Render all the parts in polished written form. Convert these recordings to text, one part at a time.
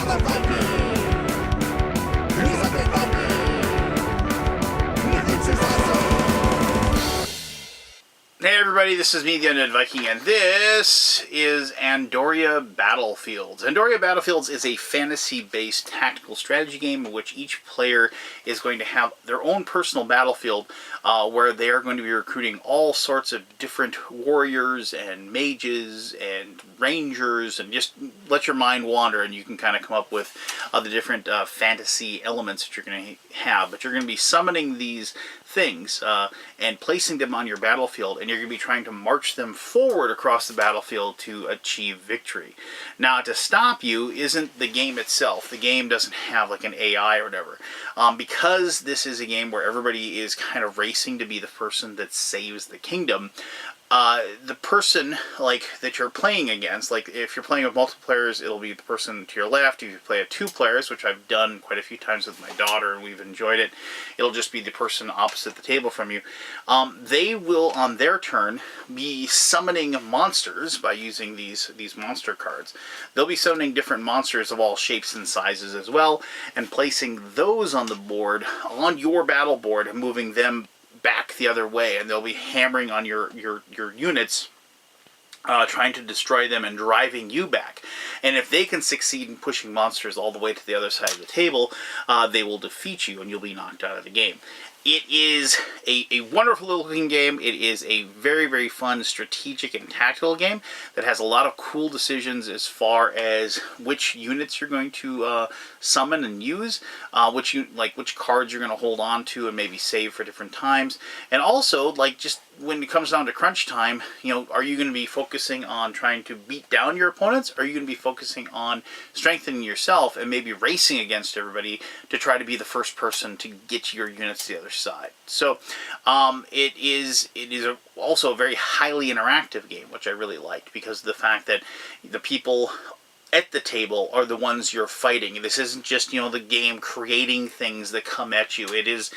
Hey everybody, this is me, the Undead Viking, and this is Andoria Battlefields. Andoria Battlefields is a fantasy-based tactical strategy game in which each player is going to have their own personal battlefield where they are going to be recruiting all sorts of different warriors and mages and rangers, and just let your mind wander and you can kind of come up with the different fantasy elements that you're going to have. But you're going to be summoning these things and placing them on your battlefield, and you're going to be trying to march them forward across the battlefield to achieve victory. Now, to stop you isn't the game itself. The game doesn't have like an AI or whatever. Because this is a game where everybody is kind of racing to be the person that saves the kingdom, the person that you're playing against, like if you're playing with multiple players, it'll be the person to your left. If you play at 2 players, which I've done quite a few times with my daughter and we've enjoyed it, it'll just be the person opposite the table from you. They will, on their turn, be summoning monsters by using these monster cards. They'll be summoning different monsters of all shapes and sizes as well, and placing those on the board, on your battle board, and moving them back the other way, and they'll be hammering on your units, trying to destroy them and driving you back. And if they can succeed in pushing monsters all the way to the other side of the table, they will defeat you and you'll be knocked out of the game. It is a wonderful looking game. It is a very, very fun strategic and tactical game that has a lot of cool decisions as far as which units you're going to summon and use, which cards you're going to hold on to and maybe save for different times. And also, just when it comes down to crunch time, are you going to be focusing on trying to beat down your opponents, or are you going to be focusing on strengthening yourself and maybe racing against everybody to try to be the first person to get your units to the other side? So it is also a very highly interactive game, which I really liked, because of the fact that the people at the table are the ones you're fighting. This isn't just, the game creating things that come at you. It is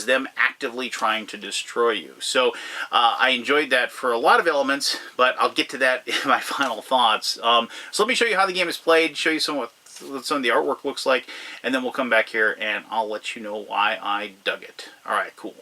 them actively trying to destroy you. So I enjoyed that for a lot of elements, but I'll get to that in my final thoughts. So let me show you how the game is played, show you what some of the artwork looks like, and then we'll come back here and I'll let you know why I dug it. Alright, cool.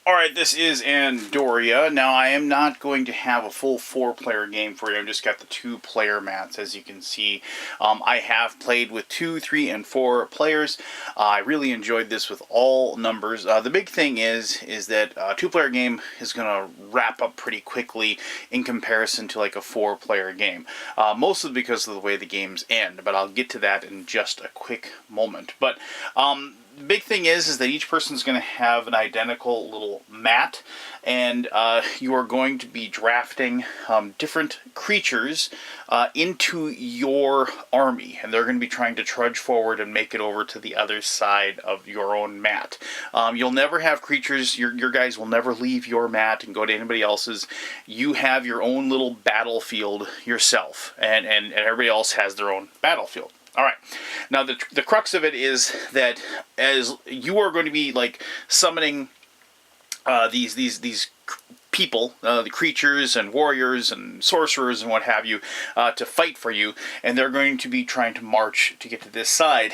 Alright, this is Andoria. Now, I am not going to have a full 4-player game for you. I've just got the 2-player mats, as you can see. I have played with 2, 3, and 4 players. I really enjoyed this with all numbers. The big thing is that a 2-player game is going to wrap up pretty quickly in comparison to like a 4-player game. Mostly because of the way the games end, but I'll get to that in just a quick moment. But the big thing is that each person's going to have an identical little mat, and you are going to be drafting different creatures into your army, and they're going to be trying to trudge forward and make it over to the other side of your own mat. You'll never have creatures, your guys will never leave your mat and go to anybody else's. You have your own little battlefield yourself, and everybody else has their own battlefield. Alright, now the crux of it is that as you are going to be summoning these people, the creatures and warriors and sorcerers and what have you, to fight for you, and they're going to be trying to march to get to this side.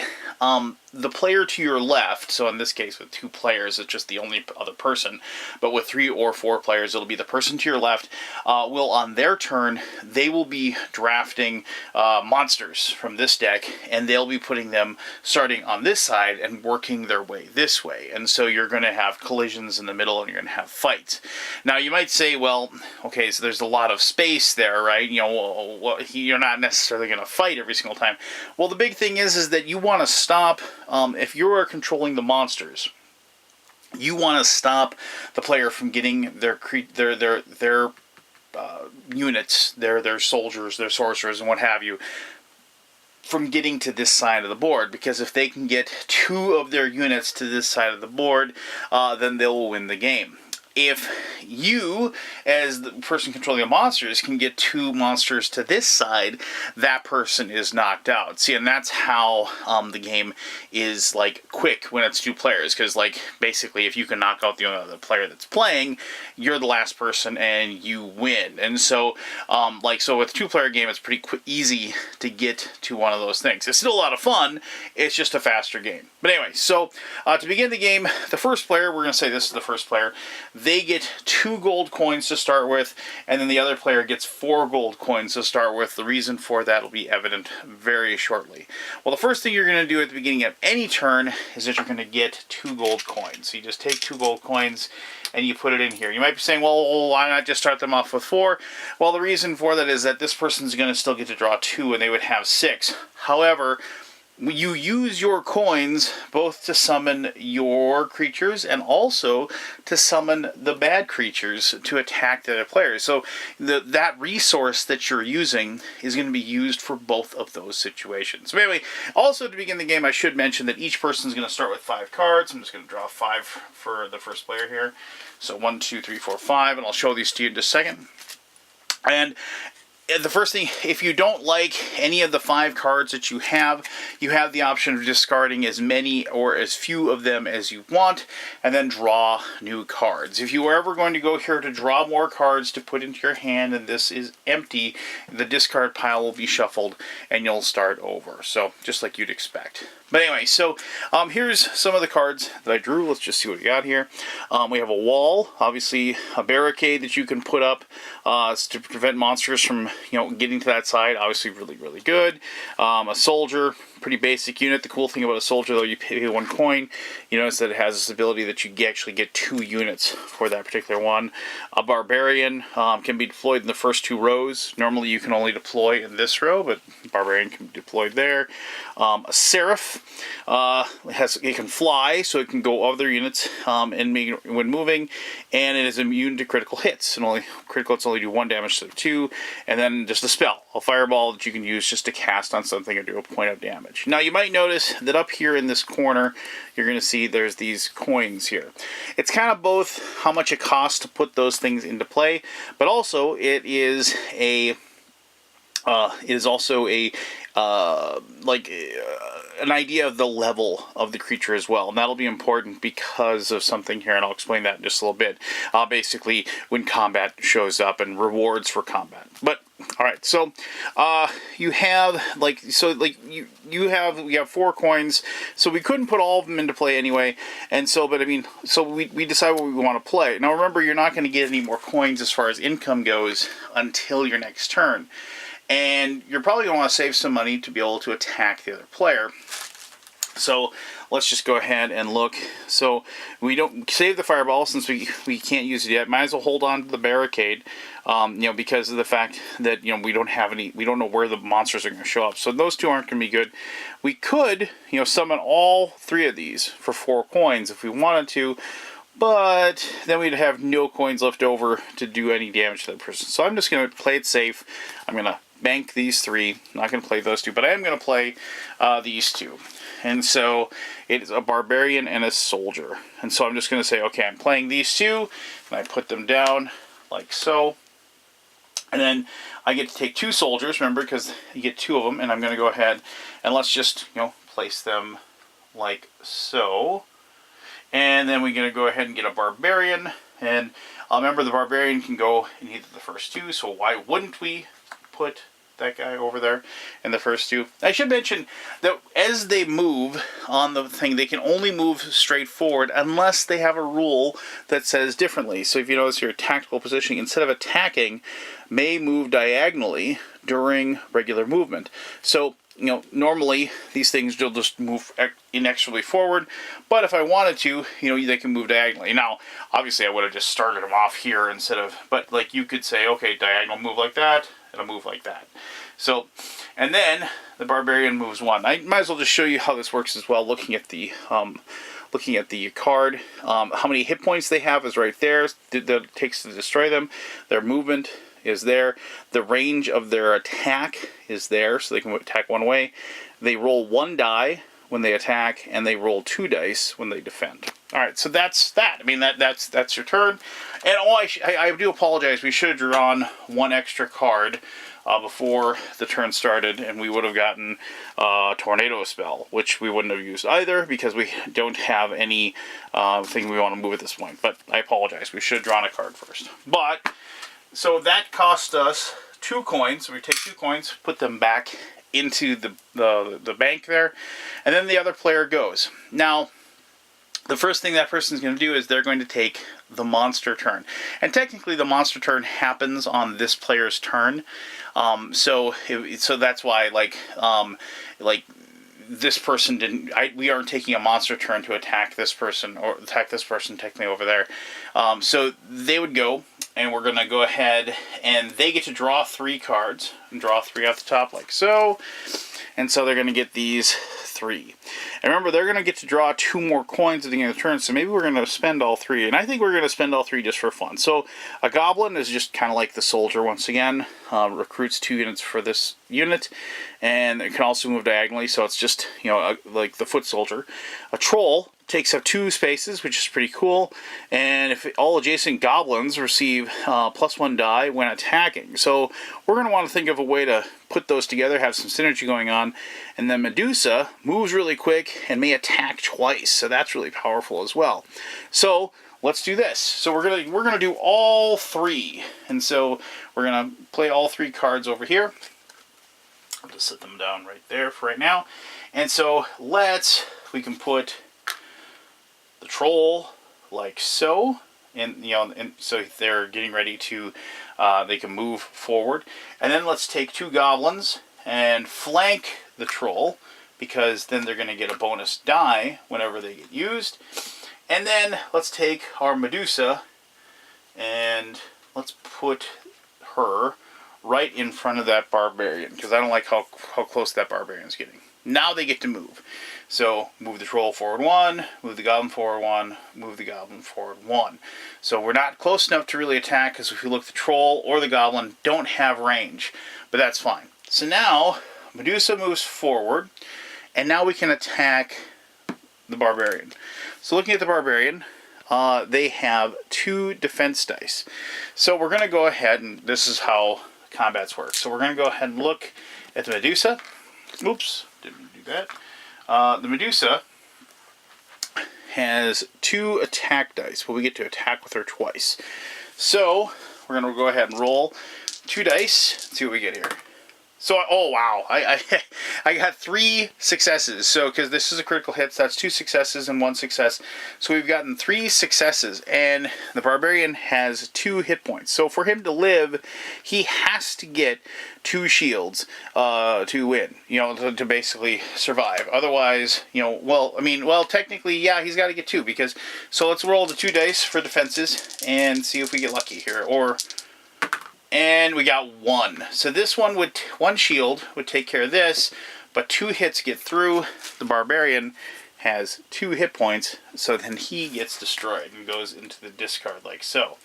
The player to your left, so in this case with 2 players, it's just the only other person, but with 3 or 4 players, it'll be the person to your left, will on their turn, they will be drafting monsters from this deck, and they'll be putting them starting on this side and working their way this way. And so you're going to have collisions in the middle, and you're going to have fights. Now you might say, well, okay, so there's a lot of space there, right? You're not necessarily going to fight every single time. Well, the big thing is that you want to stop. If you are controlling the monsters, you want to stop the player from getting their units, their soldiers, their sorcerers, and what have you, from getting to this side of the board, because if they can get 2 of their units to this side of the board, then they will win the game. if you, as the person controlling the monsters, can get 2 monsters to this side, that person is knocked out. See, and that's how the game is like quick when it's 2 players, because like basically if you can knock out the other player that's playing, you're the last person and you win. And so so with a 2-player game, it's pretty easy to get to one of those things. It's still a lot of fun. It's just a faster game. But anyway, so to begin the game, the first player, we're going to say this is the first player, they get 2 gold coins to start with, and then the other player gets 4 gold coins to start with. The reason for that will be evident very shortly. Well, the first thing you're going to do at the beginning of any turn is that you're going to get 2 gold coins. So you just take 2 gold coins and you put it in here. You might be saying, well, why not just start them off with 4? Well, the reason for that is that this person's going to still get to draw 2 and they would have 6. However, you use your coins both to summon your creatures and also to summon the bad creatures to attack the other players. So that resource that you're using is going to be used for both of those situations. So anyway, also to begin the game, I should mention that each person is going to start with 5 cards. I'm just going to draw 5 for the first player here. So 1, 2, 3, 4, 5, and I'll show these to you in just a second. And the first thing, if you don't like any of the 5 cards that you have the option of discarding as many or as few of them as you want, and then draw new cards. If you are ever going to go here to draw more cards to put into your hand and this is empty, the discard pile will be shuffled and you'll start over. So, just like you'd expect. But anyway, so here's some of the cards that I drew. Let's just see what we got here. We have a wall, obviously a barricade that you can put up to prevent monsters from getting to that side. Obviously really, really good. A soldier, pretty basic unit. The cool thing about a soldier, though, you pay 1 coin. You notice that it has this ability that you actually get 2 units for that particular one. A barbarian can be deployed in the first 2 rows. Normally you can only deploy in this row, but barbarian can be deployed there. A seraph. It can fly, so it can go other units when moving, and it is immune to critical hits. And critical hits only do 1 damage instead of 2, and then just a spell, a fireball that you can use just to cast on something or do a point of damage. Now you might notice that up here in this corner, you're going to see there's these coins here. It's kind of both how much it costs to put those things into play, but also it is also an idea of the level of the creature as well, and that'll be important because of something here, and I'll explain that in just a little bit. Basically, when combat shows up and rewards for combat. But all right, so you have we have 4 coins, so we couldn't put all of them into play anyway, and so we decide what we want to play. Now remember, you're not going to get any more coins as far as income goes until your next turn. And you're probably going to want to save some money to be able to attack the other player. So let's just go ahead and look. So we don't save the fireball since we can't use it yet. Might as well hold on to the barricade, because of the fact that we don't know where the monsters are going to show up. So those 2 aren't going to be good. We could summon all 3 of these for 4 coins if we wanted to. But then we'd have no coins left over to do any damage to that person. So I'm just going to play it safe. I'm going to bank these 3. I'm not going to play those 2, but I am going to play these 2. And so it's a barbarian and a soldier. And so I'm just going to say, okay, I'm playing these 2, and I put them down like so. And then I get to take 2 soldiers, remember, because you get 2 of them, and I'm going to go ahead and let's just, place them like so. And then we're going to go ahead and get a barbarian. And remember, the barbarian can go in either the first 2, so why wouldn't we put that guy over there in the first 2? I should mention that as they move on the thing, they can only move straight forward unless they have a rule that says differently. So if you notice here, tactical positioning, instead of attacking, may move diagonally during regular movement. So normally these things will just move inexorably forward, but if I wanted to, they can move diagonally. Now, obviously I would have just started them off here instead of, but like you could say, okay, diagonal move like that, and a move like that. So, and then the barbarian moves 1. I might as well just show you how this works as well, looking at the card. How many hit points they have is right there, that it takes to destroy them. Their movement is there. The range of their attack is there, so they can attack 1 way. They roll 1 die when they attack, and they roll 2 dice when they defend. All right, so that's that. I mean, that's your turn. And I do apologize. We should have drawn one extra card before the turn started, and we would have gotten a tornado spell, which we wouldn't have used either because we don't have any thing we want to move at this point. But I apologize. We should have drawn a card first. But so that cost us 2 coins. We take 2 coins, put them back into the bank there, and then the other player goes. Now, the first thing that person's going to do is they're going to take the monster turn. And technically the monster turn happens on this player's turn. So that's why, like this person didn't, we aren't taking a monster turn to attack this person, or attack this person technically over there. So they would go, and we're going to go ahead, and they get to draw 3 cards, and draw 3 off the top like so. And so they're going to get these 3. And remember, they're going to get to draw 2 more coins at the end of the turn, so maybe we're going to spend all 3. And I think we're going to spend all 3 just for fun. So a goblin is just kind of like the soldier once again. Recruits 2 units for this unit, and it can also move diagonally, so it's just, you know, like the foot soldier. A troll takes up 2 spaces, which is pretty cool, and if all adjacent goblins receive +1 die when attacking. So we're going to want to think of a way to put those together, have some synergy going on. And then Medusa moves really quick and may attack twice, so that's really powerful as well. So let's do this. So we're gonna do all 3, and so we're gonna play all 3 cards over here. I'll just set them down right there for right now. And so we can put the troll like so, and so they're getting ready to they can move forward. And then let's take 2 goblins and flank the troll, because then they're going to get a bonus die whenever they get used. And then let's take our Medusa and let's put her right in front of that barbarian, because I don't like how close that barbarian is getting. Now they get to move. So move the troll forward 1, move the goblin forward 1, move the goblin forward 1. So we're not close enough to really attack, because if you look, the troll or the goblin don't have range, but that's fine. So now Medusa moves forward, and now we can attack the barbarian. So looking at the barbarian, they have 2 defense dice. So we're going to go ahead, and this is how combats work. So we're going to go ahead and look at the Medusa. Oops, didn't do that. The Medusa has 2 attack dice, but we get to attack with her twice. So we're going to go ahead and roll 2 dice. Let's see what we get here. So, oh wow, I got 3 successes. So, because this is a critical hit, so that's 2 successes and 1 success. So we've gotten 3 successes, and the barbarian has 2 hit points. So for him to live, he has to get 2 shields to win, to basically survive. Otherwise, technically, yeah, he's got to get 2, because, so let's roll the 2 dice for defenses and see if we get lucky here, and we got 1. So this one shield would take care of this, but 2 hits get through. The barbarian has 2 hit points, so then he gets destroyed and goes into the discard like so.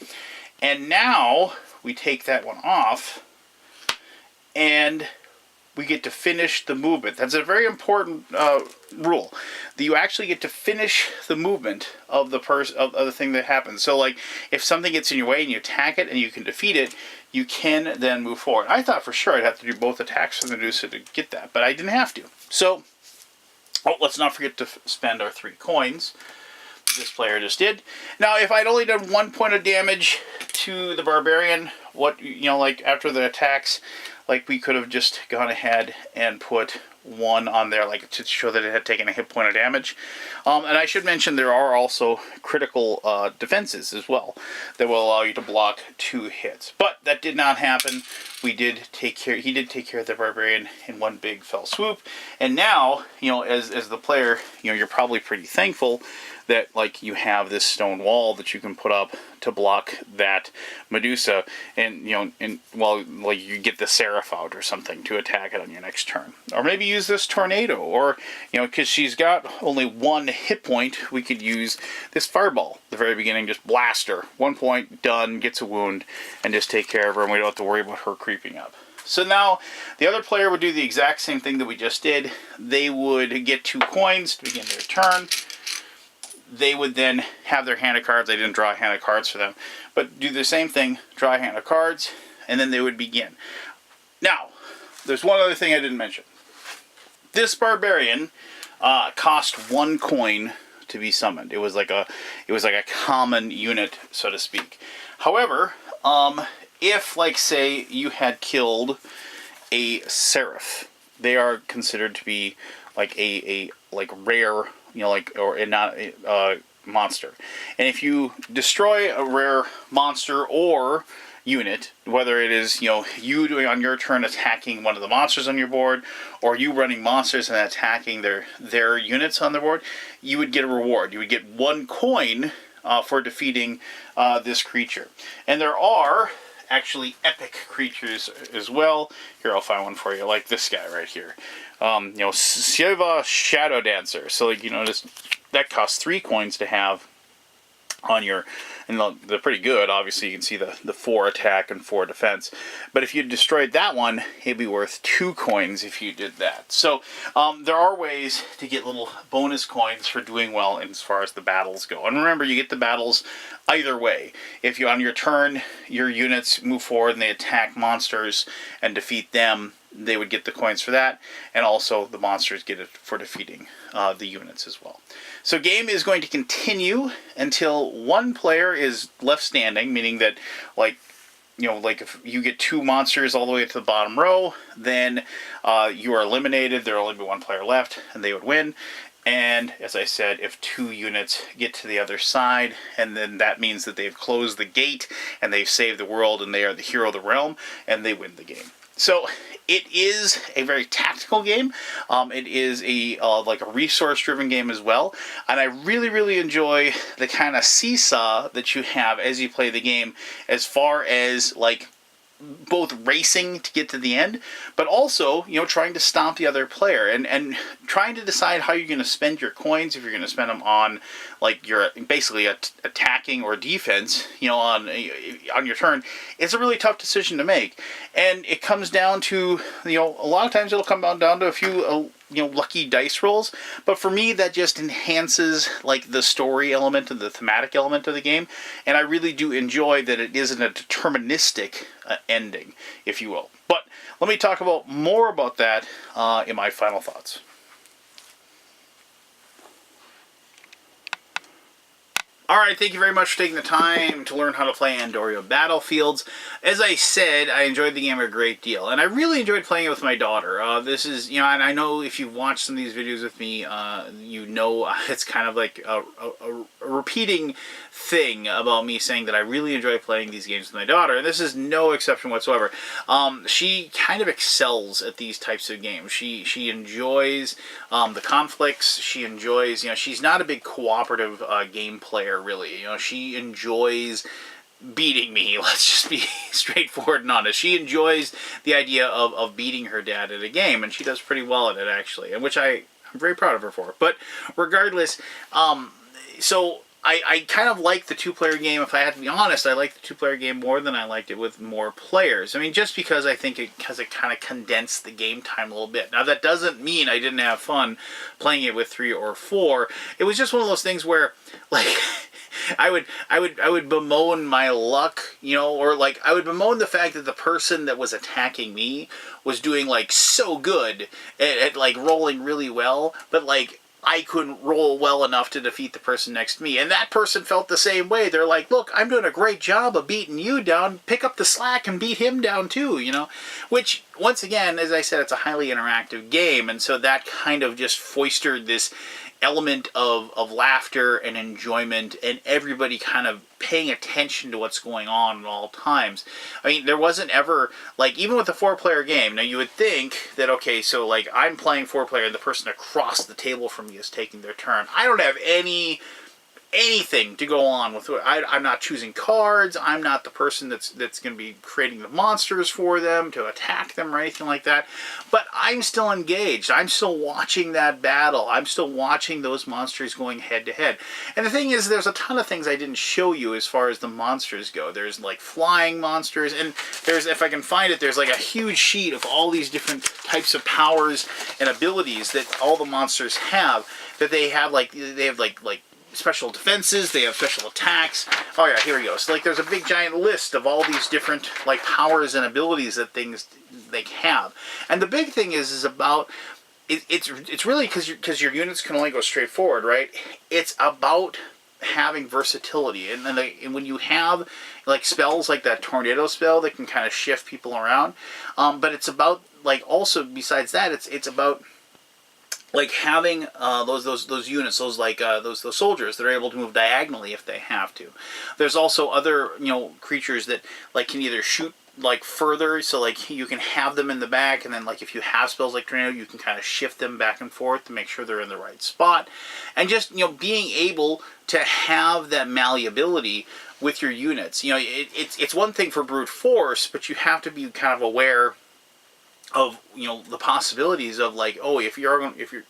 And now we take that one off, and we get to finish the movement. That's a very important rule. That you actually get to finish the movement of the thing that happens. So, like, if something gets in your way and you attack it and you can defeat it, you can then move forward. I thought for sure I'd have to do both attacks for the Medusa to get that, but I didn't have to. So, let's not forget to spend our 3 coins. This player just did. Now, if I'd only done 1 point of damage to the barbarian, after the attacks, we could have just gone ahead and put 1 on there, to show that it had taken a hit point of damage. And I should mention there are also critical defenses as well that will allow you to block 2 hits. But that did not happen. He did take care of the barbarian in one big fell swoop. And now, as the player, you're probably pretty thankful that you have this stone wall that you can put up to block that Medusa, and you get the Seraph out or something to attack it on your next turn, or maybe use this tornado, or because she's got only 1 hit point, we could use this fireball at the very beginning, just blast her, 1 point, done, gets a wound, and just take care of her, and we don't have to worry about her creeping up. So now the other player would do the exact same thing that we just did. They would get 2 coins to begin their turn. they would then have their hand of cards. I didn't draw a hand of cards for them, but do the same thing, draw a hand of cards, and then they would begin. Now, there's one other thing I didn't mention. This barbarian cost 1 coin to be summoned. It was like a common unit, so to speak. However, if, like, say you had killed a seraph, they are considered to be like a rare, or not monster. And if you destroy a rare monster or unit, whether it is you doing on your turn attacking one of the monsters on your board, or you running monsters and attacking their units on the board, you would get a reward. You would get 1 coin for defeating this creature. And there are actually epic creatures as well. Here, I'll find one for you, like this guy right here. Siva Shadow Dancer. So, like, that costs 3 coins to have on your, and they're pretty good. Obviously, you can see the 4 attack and 4 defense. But if you destroyed that one, it'd be worth 2 coins if you did that. So there are ways to get little bonus coins for doing well as far as the battles go. And remember, you get the battles either way. If you, on your turn, your units move forward and they attack monsters and defeat them, they would get the coins for that, and also the monsters get it for defeating the units as well. So game is going to continue until 1 player is left standing, meaning that, like if you get 2 monsters all the way to the bottom row, then you are eliminated. There will only be 1 player left, and they would win. And as I said, if 2 units get to the other side, and then that means that they've closed the gate and they've saved the world and they are the hero of the realm, and they win the game. So it is a very tactical game. It is like a resource-driven game as well, and I really, really enjoy the kind of seesaw that you have as you play the game, as far as like both racing to get to the end, but also trying to stomp the other player and trying to decide how you're going to spend your coins. If you're going to spend them on, like, your basically attacking or defense, on your turn, it's a really tough decision to make. And it comes down to, a lot of times it'll come down to a few lucky dice rolls, but for me that just enhances like the story element and the thematic element of the game, and I really do enjoy that it isn't a deterministic ending, if you will. But let me talk more about that in my final thoughts. Alright, thank you very much for taking the time to learn how to play Andoria Battlefields. As I said, I enjoyed the game a great deal, and I really enjoyed playing it with my daughter. This is, and I know if you've watched some of these videos with me, it's kind of like a repeating thing about me saying that I really enjoy playing these games with my daughter, and this is no exception whatsoever. She kind of excels at these types of games. She enjoys the conflicts. She enjoys, she's not a big cooperative game player, really. She enjoys beating me. Let's just be straightforward and honest. She enjoys the idea of beating her dad at a game, and she does pretty well at it, actually, and which I'm very proud of her for. But regardless, so I kind of like the 2-player game. If I had to be honest, I like the 2-player game more than I liked it with more players. I mean, just because I think it kind of condensed the game time a little bit. Now, that doesn't mean I didn't have fun playing it with 3 or 4. It was just one of those things where, like, I would bemoan my luck, or like I would bemoan the fact that the person that was attacking me was doing like so good at like rolling really well, but like I couldn't roll well enough to defeat the person next to me. And that person felt the same way. They're like, look, I'm doing a great job of beating you down. Pick up the slack and beat him down too, Which, once again, as I said, it's a highly interactive game. And so that kind of just fostered this element of laughter and enjoyment, and everybody kind of paying attention to what's going on at all times. I mean, there wasn't ever, like, even with a 4-player game, now you would think that, okay, so like I'm playing 4-player and the person across the table from me is taking their turn. I don't have anything to go on with. I'm not choosing cards. I'm not the person that's going to be creating the monsters for them to attack them or anything like that. But I'm still engaged. I'm still watching that battle. I'm still watching those monsters going head to head. And the thing is, there's a ton of things I didn't show you as far as the monsters go. There's like flying monsters, and there's, if I can find it, there's like a huge sheet of all these different types of powers and abilities that all the monsters have. That they have like special defenses, they have special attacks. Oh yeah, here we go. So like there's a big giant list of all these different like powers and abilities that things they have. And the big thing is about it's really because your units can only go straight forward, right? It's about having versatility, and when you have like spells like that tornado spell that can kind of shift people around, but it's about like also besides that it's about like having those units, those soldiers that are able to move diagonally if they have to. There's also other creatures that like can either shoot like further, so like you can have them in the back, and then like if you have spells like tornado, you can kind of shift them back and forth to make sure they're in the right spot, and just being able to have that malleability with your units. It's one thing for brute force, but you have to be kind of aware of the possibilities of like, oh, if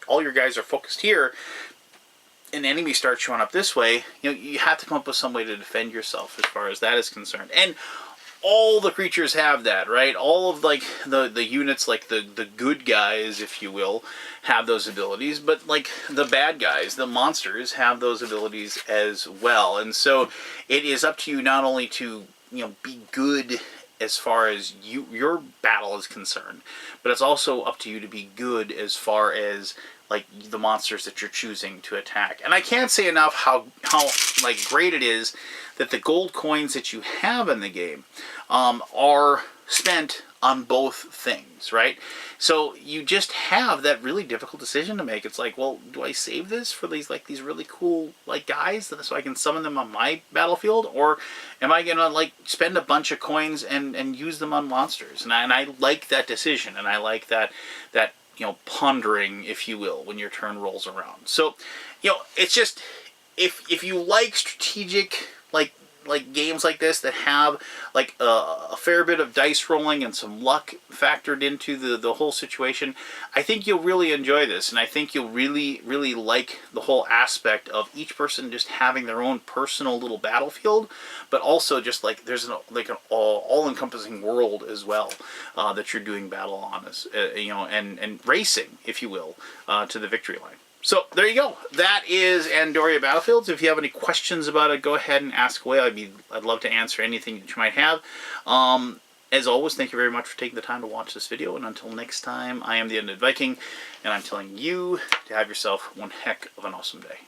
all your guys are focused here, an enemy starts showing up this way, you have to come up with some way to defend yourself as far as that is concerned. And all the creatures have that, right? All of like the units, like the good guys, if you will, have those abilities, but like the bad guys, the monsters, have those abilities as well. And so it is up to you not only to be good as far as your battle is concerned, but it's also up to you to be good as far as like the monsters that you're choosing to attack. And I can't say enough how like great it is that the gold coins that you have in the game are spent on both things, right? So you just have that really difficult decision to make. It's like, well, do I save this for these really cool like guys so I can summon them on my battlefield, or am I gonna like spend a bunch of coins and use them on monsters? And I like that decision, and I like that pondering, if you will, when your turn rolls around. So it's just if you like strategic like games like this that have like a fair bit of dice rolling and some luck factored into the whole situation, I think you'll really enjoy this, and I think you'll really like the whole aspect of each person just having their own personal little battlefield, but also just like there's an all-encompassing world as well that you're doing battle on, as and racing, if you will, to the victory line. So there you go. That is Andoria Battlefields. If you have any questions about it, go ahead and ask away. I'd love to answer anything that you might have. As always, thank you very much for taking the time to watch this video. And until next time, I am the Undead Viking, and I'm telling you to have yourself one heck of an awesome day.